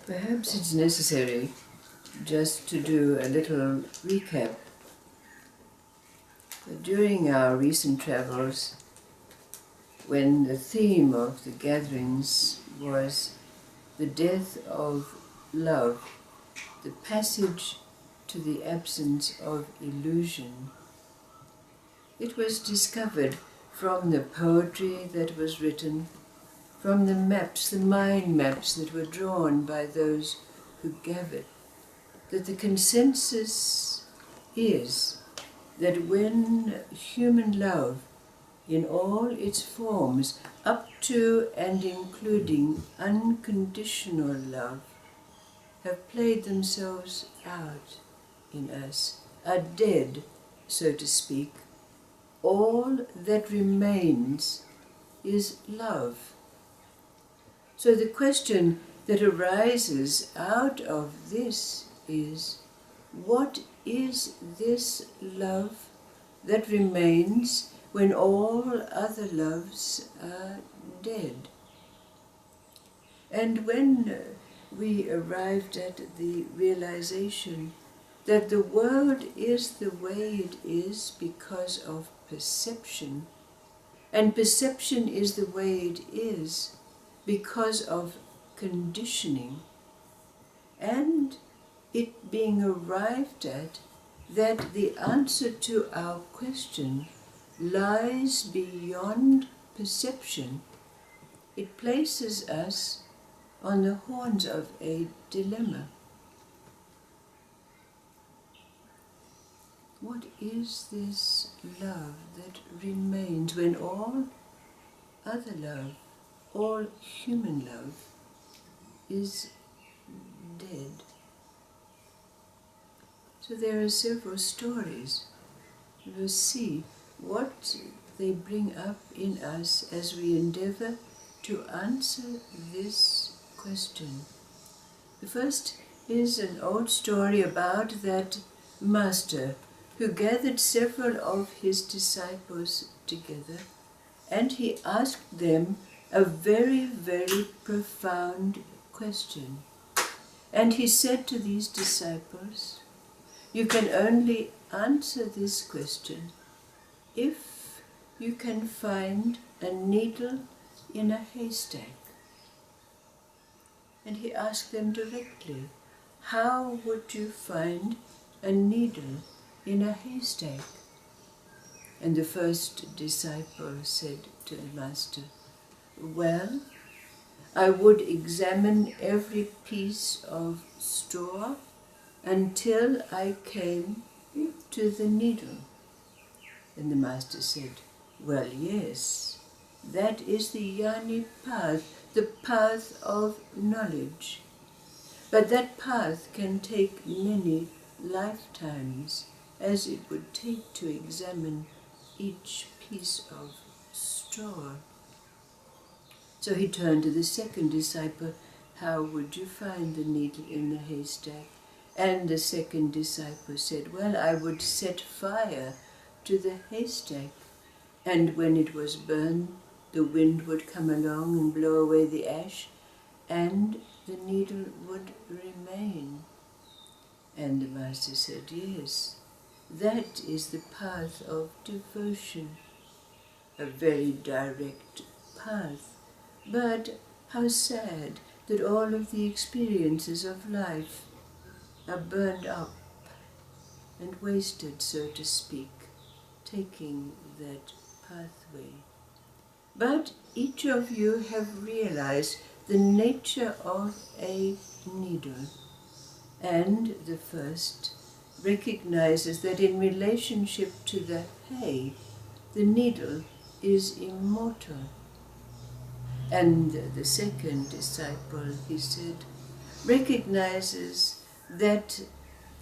Perhaps it's necessary just to do a little recap. During our recent travels, when the theme of the gatherings was the death of love, the passage to the absence of illusion, it was discovered from the poetry that was written, from the maps, the mind maps that were drawn by those who gathered, that the consensus is that when human love in all its forms, up to and including unconditional love, have played themselves out in us, are dead, so to speak, all that remains is love. So the question that arises out of this is, what is this love that remains when all other loves are dead? And when we arrived at the realization that the world is the way it is because of perception, and perception is the way it is because of conditioning, and it being arrived at that the answer to our question lies beyond perception, it places us on the horns of a dilemma. What is this love that remains when all other love, all human love, is dead? So there are several stories. We will see what they bring up in us as we endeavor to answer this question. The first is an old story about that master who gathered several of his disciples together, and he asked them a very, very profound question. And he said to these disciples, you can only answer this question if you can find a needle in a haystack. And he asked them directly, how would you find a needle in a haystack? And the first disciple said to the master, well, I would examine every piece of straw until I came to the needle. And the master said, well, yes, that is the Jnani path, the path of knowledge. But that path can take many lifetimes, as it would take to examine each piece of straw. So he turned to the second disciple, how would you find the needle in the haystack? And the second disciple said, well, I would set fire to the haystack, and when it was burned, the wind would come along and blow away the ash, and the needle would remain. And the master said, yes, that is the path of devotion, a very direct path. But how sad that all of the experiences of life are burned up and wasted, so to speak, taking that pathway. But each of you have realized the nature of a needle, and the first recognizes that in relationship to the hay, the needle is immortal. And the second disciple, he said, recognizes that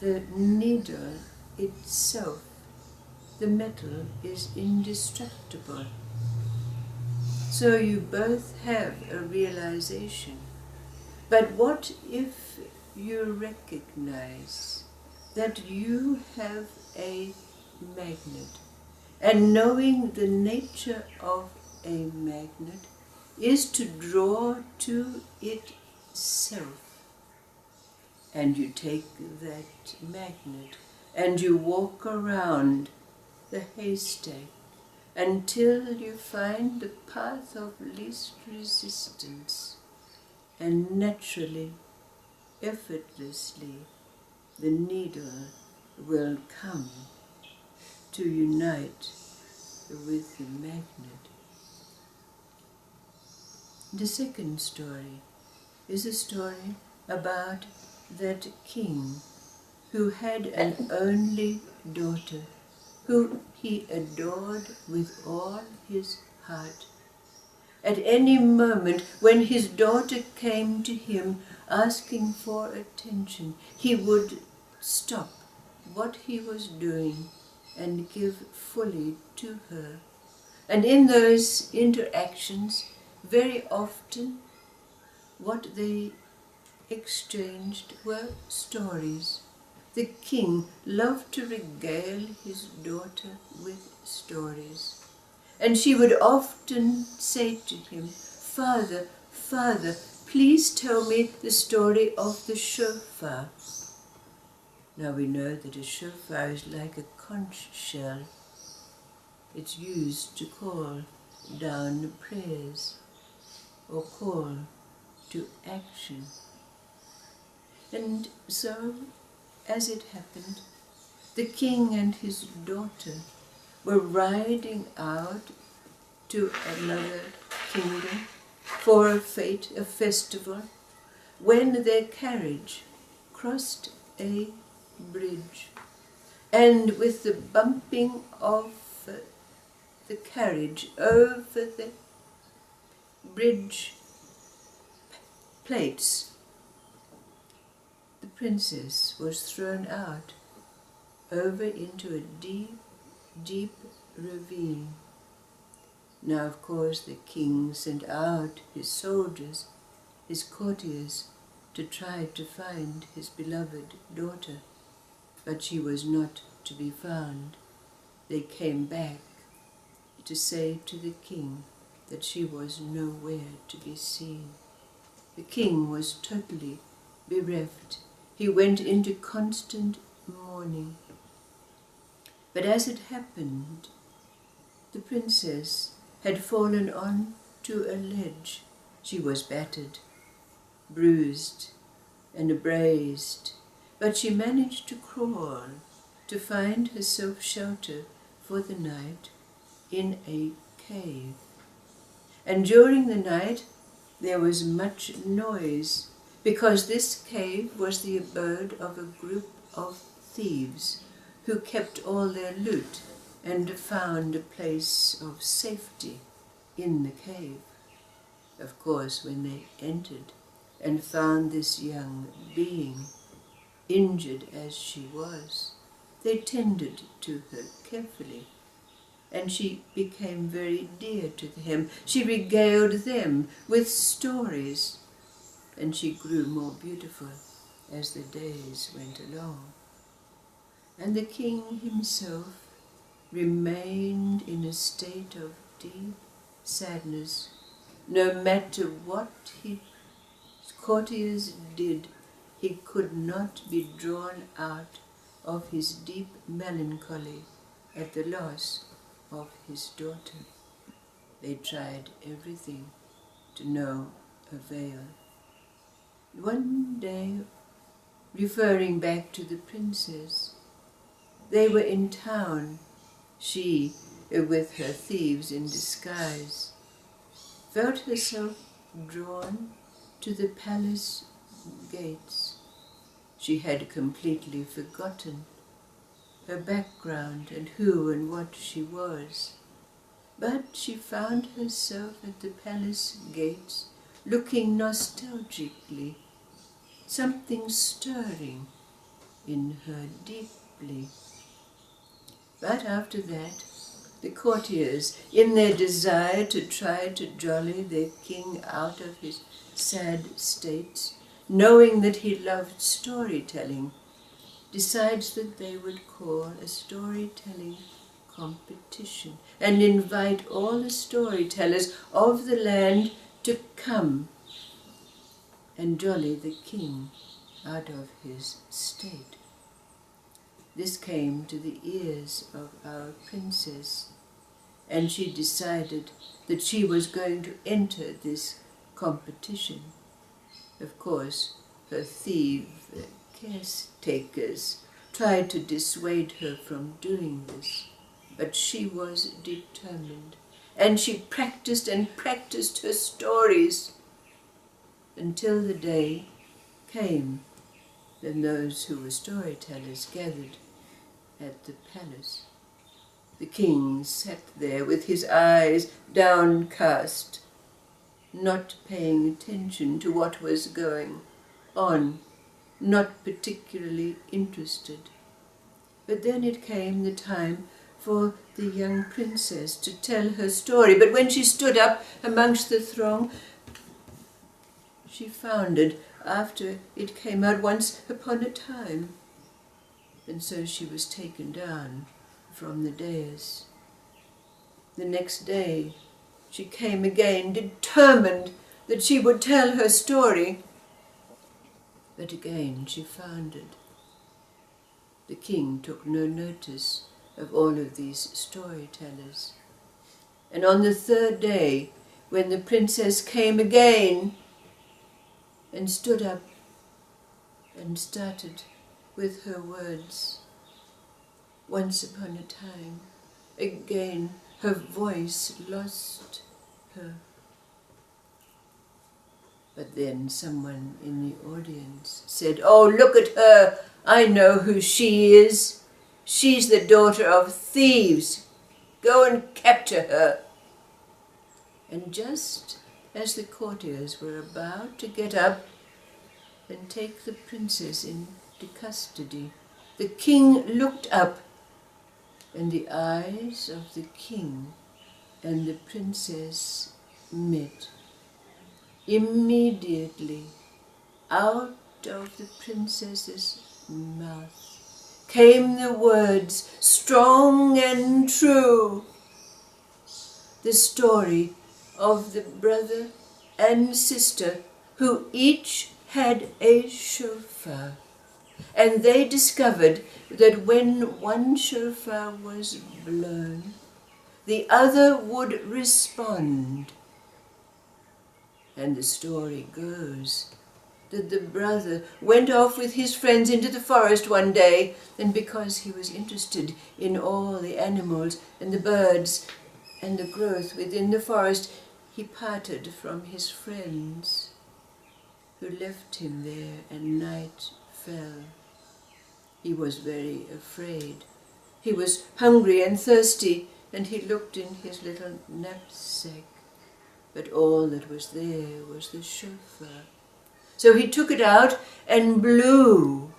the needle itself, the metal, is indestructible. So you both have a realization. But what if you recognize that you have a magnet, and knowing the nature of a magnet is to draw to itself and you take that magnet and you walk around the haystack until you find the path of least resistance, and naturally, effortlessly, the needle will come to unite with the magnet. The second story is a story about that king who had an only daughter who he adored with all his heart. At any moment when his daughter came to him asking for attention, he would stop what he was doing and give fully to her. And in those interactions, very often what they exchanged were stories. The king loved to regale his daughter with stories. And she would often say to him, "Father, Father, please tell me the story of the shofar." Now we know that a shofar is like a conch shell. It's used to call down prayers or call to action. And so, as it happened, the king and his daughter were riding out to another kingdom for a fete, a festival, when their carriage crossed a bridge. And with the bumping of the carriage over the bridge plates, the princess was thrown out over into a deep, deep ravine. Now, of course, the king sent out his soldiers, his courtiers, to try to find his beloved daughter, but she was not to be found. They came back to say to the king that she was nowhere to be seen. The king was totally bereft. He went into constant mourning. But as it happened, the princess had fallen on to a ledge. She was battered, bruised, and abrased, but she managed to crawl to find herself shelter for the night in a cave. And during the night there was much noise, because this cave was the abode of a group of thieves who kept all their loot and found a place of safety in the cave. Of course, when they entered and found this young being, injured as she was, they tended to her carefully, and she became very dear to them. She regaled them with stories, and she grew more beautiful as the days went along. And the king himself remained in a state of deep sadness. No matter what his courtiers did, he could not be drawn out of his deep melancholy at the loss of his daughter. They tried everything to no avail. One day, referring back to the princess, they were in town. She, with her thieves in disguise, felt herself drawn to the palace gates. She had completely forgotten her background and who and what she was. But she found herself at the palace gates, looking nostalgically, something stirring in her deeply. But after that, the courtiers, in their desire to try to jolly their king out of his sad states, knowing that he loved storytelling, decides that they would call a storytelling competition and invite all the storytellers of the land to come and jolly the king out of his state. This came to the ears of our princess, and she decided that she was going to enter this competition. Of course, her caretakers tried to dissuade her from doing this, but she was determined, and she practiced and practiced her stories until the day came when those who were storytellers gathered at the palace. The king sat there with his eyes downcast, not paying attention to what was going on, not particularly interested. But then it came the time for the young princess to tell her story. But when she stood up amongst the throng, she foundered after it came out once upon a time. And so she was taken down from the dais. The next day she came again, determined that she would tell her story. But again she foundered. The king took no notice of all of these storytellers. And on the third day, when the princess came again and stood up and started with her words, once upon a time, again her voice lost her. But then someone in the audience said, "Oh, look at her! I know who she is. She's the daughter of thieves. Go and capture her." And just as the courtiers were about to get up and take the princess into custody, the king looked up, and the eyes of the king and the princess met. Immediately, out of the princess's mouth came the words, strong and true, the story of the brother and sister who each had a shofar. And they discovered that when one shofar was blown, the other would respond. And the story goes that the brother went off with his friends into the forest one day, and because he was interested in all the animals and the birds and the growth within the forest, he parted from his friends, who left him there, and night fell. He was very afraid. He was hungry and thirsty, and he looked in his little knapsack, but all that was there was the shofar. So he took it out and blew.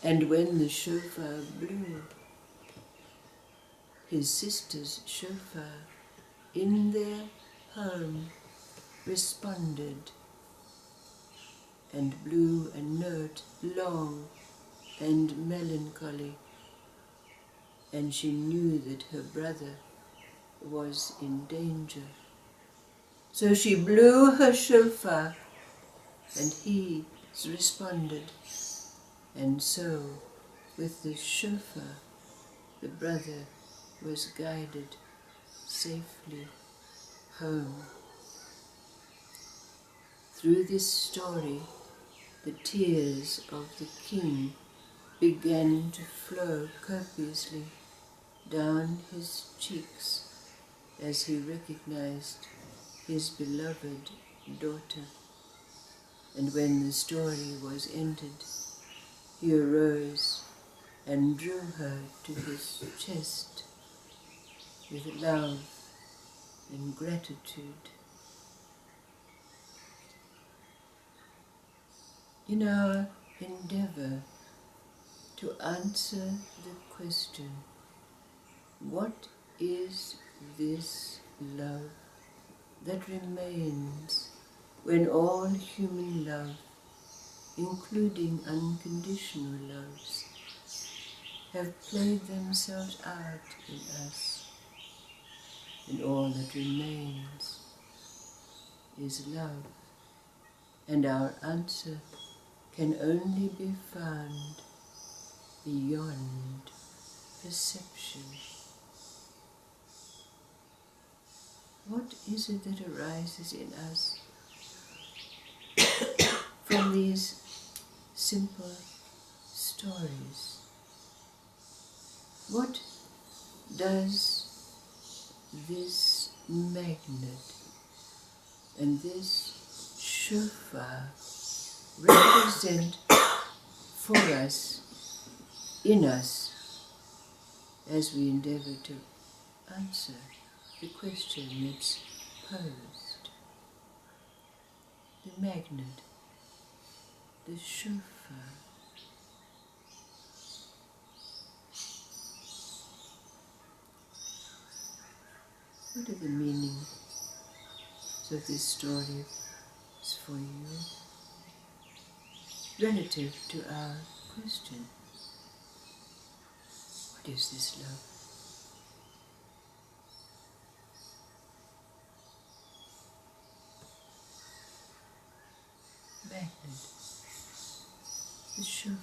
And when the shofar blew, his sister's shofar in their home responded and blew a note long and melancholy, and she knew that her brother was in danger. So she blew her shofar, and he responded. And so, with the shofar, the brother was guided safely home. Through this story, the tears of the king began to flow copiously down his cheeks as he recognized his beloved daughter. And when the story was ended, he arose and drew her to his chest with love and gratitude. In our endeavor to answer the question, what is this love that remains when all human love, including unconditional loves, have played themselves out in us, and all that remains is love? And our answer can only be found beyond perception. What is it that arises in us from these simple stories? What does this magnet and this shofar represent for us, in us, as we endeavour to answer the question that's posed? The magnet, the shofar. What are the meanings of this story for you relative to our question? What is this love? Magnet, the shofar.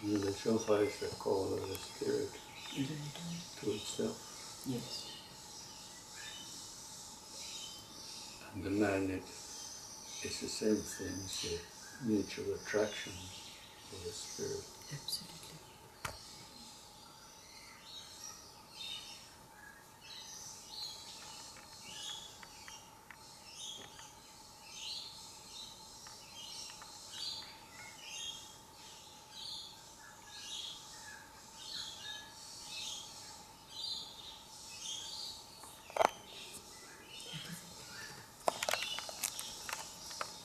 And the shofar is the call of the spirit to itself. Yes. And the magnet is the same thing, it's a mutual attraction of the spirit. Absolutely.